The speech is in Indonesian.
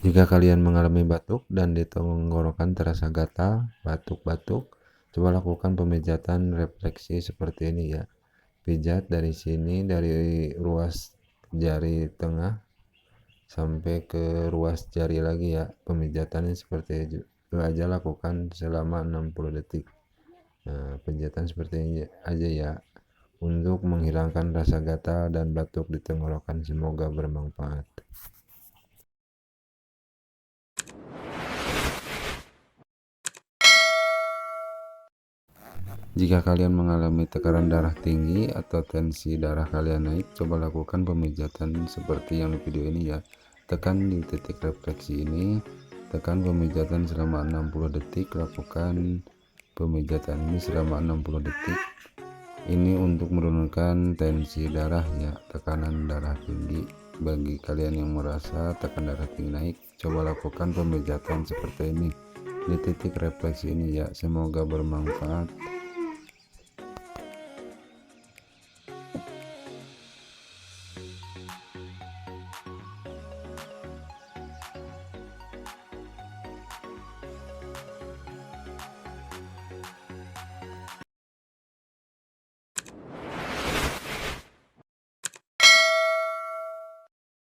Jika kalian mengalami batuk dan di tenggorokan terasa gatal, batuk-batuk, coba lakukan pemijatan refleksi seperti ini ya. Pijat dari sini, dari ruas jari tengah sampai ke ruas jari lagi ya. Pemijatannya seperti itu aja, lakukan selama 60 detik. Nah, pijatan seperti ini aja ya untuk menghilangkan rasa gatal dan batuk di tenggorokan. Semoga bermanfaat. Jika kalian mengalami tekanan darah tinggi atau tensi darah kalian naik, coba lakukan pemijatan seperti yang di video ini ya. Tekan di titik refleksi ini, tekan pemijatan selama 60 detik, lakukan pemijatan ini selama 60 detik. Ini untuk menurunkan tensi darah ya, tekanan darah tinggi. Bagi kalian yang merasa tekanan darah tinggi naik, coba lakukan pemijatan seperti ini di titik refleksi ini ya. Semoga bermanfaat.